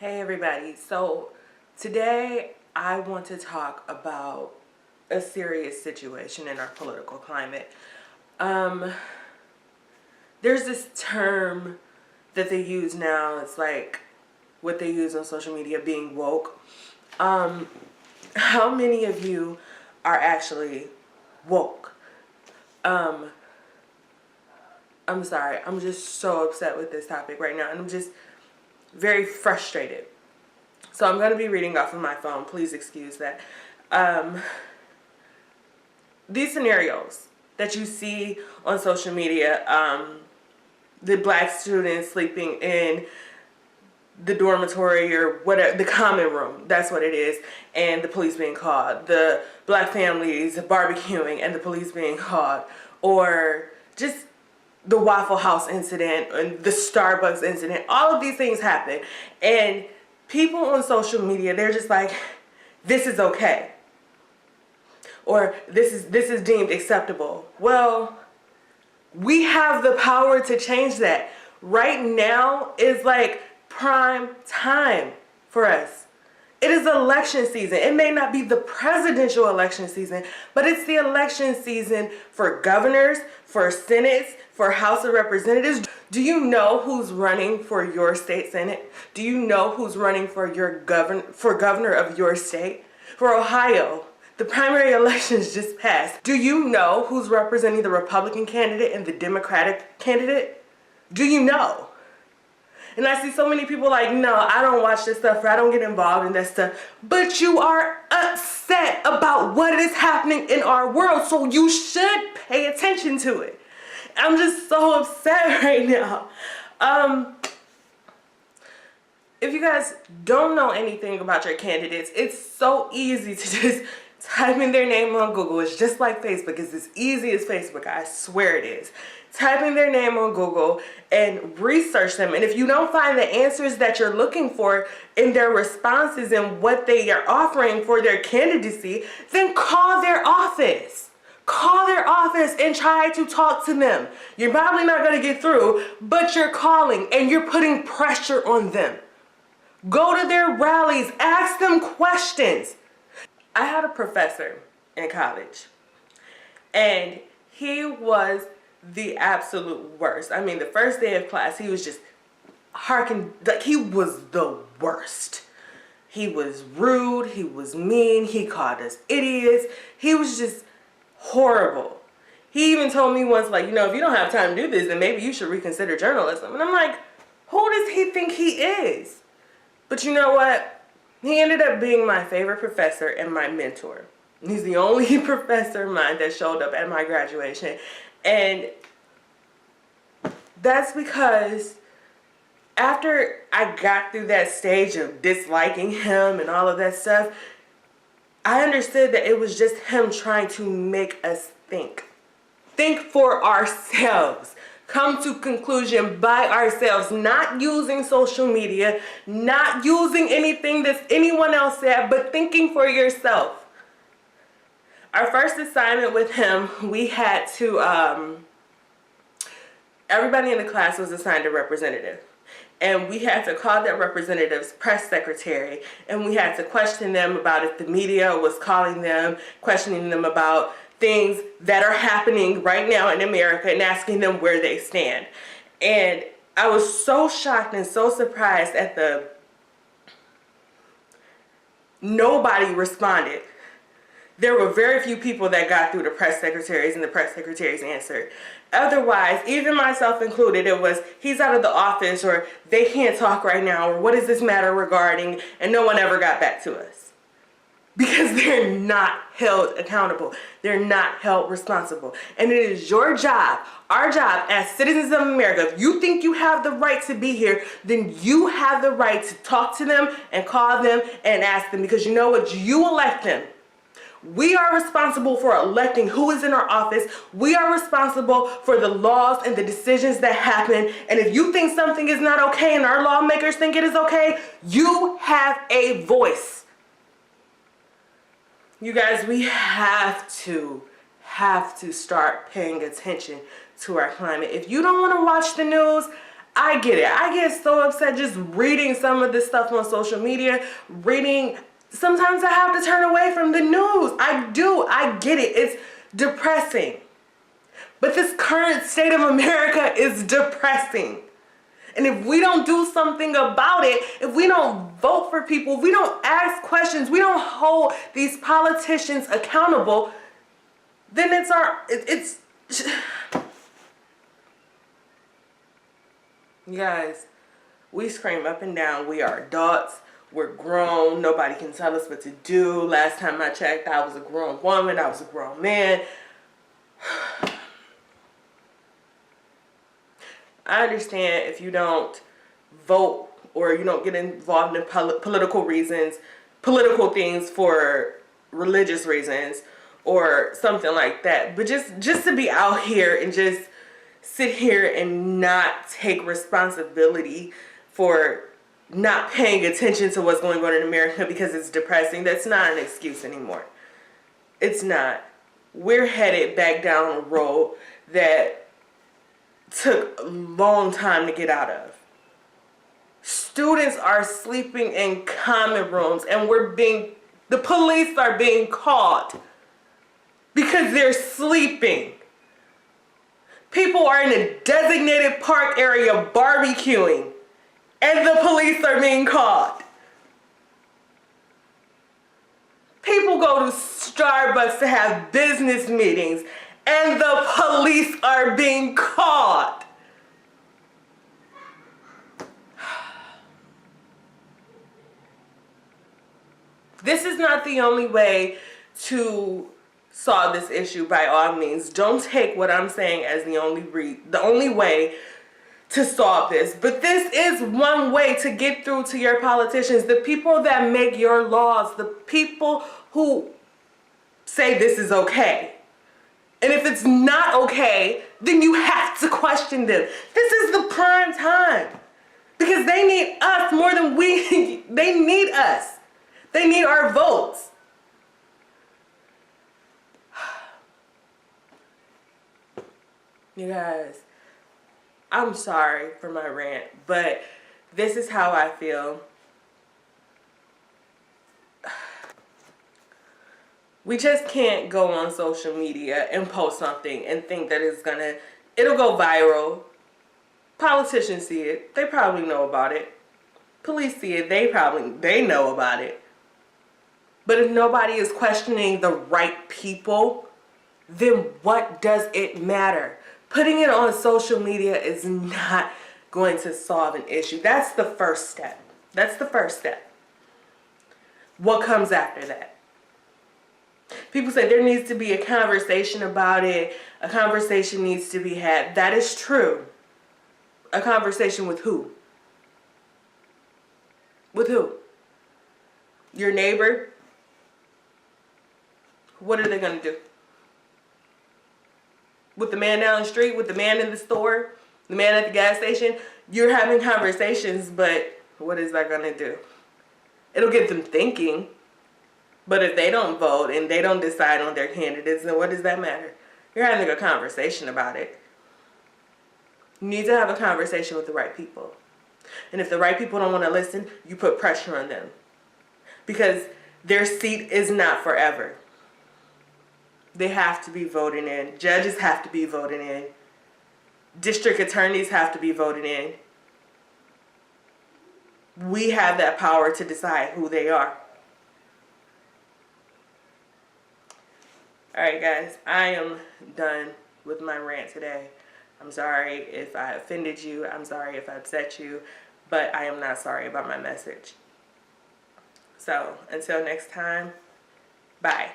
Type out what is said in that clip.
Hey everybody, so today I want to talk about a serious situation in our political climate. There's this term that they use now, it's like what they use on social media, being woke. How many of you are actually woke? I'm sorry, I'm just so upset with this topic right now, and I'm just very frustrated. So I'm going to be reading off of my phone. Please excuse that. These scenarios that you see on social media, the black students sleeping in the dormitory or whatever, the common room, that's what it is, and the police being called, the black families barbecuing and the police being called, or just the Waffle House incident and the Starbucks incident. All of these things happen, and people on social media, they're just like, this is okay, or this is deemed acceptable. Well, we have the power to change that. Right now is like prime time for us. It is election season. It may not be the presidential election season, but it's the election season for governors, for senates, for House of Representatives. Do you know who's running for your state senate? Do you know who's running for your governor of your state? For Ohio, the primary elections just passed. Do you know who's representing the Republican candidate and the Democratic candidate? Do you know? And I see so many people like, no, I don't watch this stuff, or I don't get involved in that stuff. But you are upset about what is happening in our world, so you should pay attention to it. I'm just so upset right now. If you guys don't know anything about your candidates, it's so easy to just type in their name on Google. It's just like Facebook. It's as easy as Facebook. I swear it is. Type in their name on Google and research them. And if you don't find the answers that you're looking for in their responses and what they are offering for their candidacy, then call their office. Call their office and try to talk to them. You're probably not going to get through, but you're calling and you're putting pressure on them. Go to their rallies. Ask them questions. I had a professor in college, and he was the absolute worst. I mean, the first day of class, he was just like he was the worst. He was rude, he was mean, he called us idiots. He was just horrible. He even told me once, like, you know, if you don't have time to do this, then maybe you should reconsider journalism. And I'm like, who does he think he is? But you know what? He ended up being my favorite professor and my mentor. He's the only professor of mine that showed up at my graduation. And that's because after I got through that stage of disliking him and all of that stuff, I understood that it was just him trying to make us think. Think for ourselves. Come to conclusion by ourselves, not using social media, not using anything that anyone else said, but thinking for yourself. Our first assignment with him, we had to, everybody in the class was assigned a representative. And we had to call that representative's press secretary, and we had to question them about if the media was calling them, questioning them about things that are happening right now in America and asking them where they stand. And I was so shocked and so surprised at nobody responded. There were very few people that got through the press secretaries, and the press secretaries answered. Otherwise, even myself included, it was, he's out of the office, or they can't talk right now, or what does this matter regarding, and no one ever got back to us. Because they're not held accountable. They're not held responsible. And it is your job, our job as citizens of America. If you think you have the right to be here, then you have the right to talk to them and call them and ask them. Because you know what? You elect them. We are responsible for electing who is in our office. We are responsible for the laws and the decisions that happen. And if you think something is not okay and our lawmakers think it is okay, you have a voice. You guys, we have to start paying attention to our climate. If you don't want to watch the news, I get it. I get so upset just reading some of this stuff on social media, sometimes I have to turn away from the news. I do. I get it. It's depressing. But this current state of America is depressing. And if we don't do something about it, if we don't vote for people, if we don't ask questions, we don't hold these politicians accountable, then it's you guys, we scream up and down, we are adults, we're grown, nobody can tell us what to do. Last time I checked, I was a grown woman, I was a grown man. I understand if you don't vote or you don't get involved in political things for religious reasons or something like that. But just to be out here and just sit here and not take responsibility for not paying attention to what's going on in America because it's depressing, that's not an excuse anymore. It's not. We're headed back down a road that took a long time to get out of. Students are sleeping in common rooms and the police are being called because they're sleeping. People are in a designated park area barbecuing and the police are being called. People go to Starbucks to have business meetings and the police are being called. This is not the only way to solve this issue by all means. Don't take what I'm saying as the only way to solve this. But this is one way to get through to your politicians, the people that make your laws, the people who say this is okay. And if it's not okay, then you have to question them. This is the prime time because they need us more than they need us. They need our votes. You guys, I'm sorry for my rant, but this is how I feel. We just can't go on social media and post something and think that it'll go viral. Politicians see it. They probably know about it. Police see it. They know about it. But if nobody is questioning the right people, then what does it matter? Putting it on social media is not going to solve an issue. That's the first step. That's the first step. What comes after that? People say there needs to be a conversation about it. A conversation needs to be had. That is true. A conversation with who? With who? Your neighbor? What are they going to do? With the man down the street, with the man in the store, the man at the gas station? You're having conversations, but what is that going to do? It'll get them thinking. But if they don't vote and they don't decide on their candidates, then what does that matter? You're having a conversation about it. You need to have a conversation with the right people. And if the right people don't want to listen, you put pressure on them. Because their seat is not forever. They have to be voted in. Judges have to be voted in. District attorneys have to be voted in. We have that power to decide who they are. Alright guys, I am done with my rant today. I'm sorry if I offended you. I'm sorry if I upset you. But I am not sorry about my message. So, until next time, bye.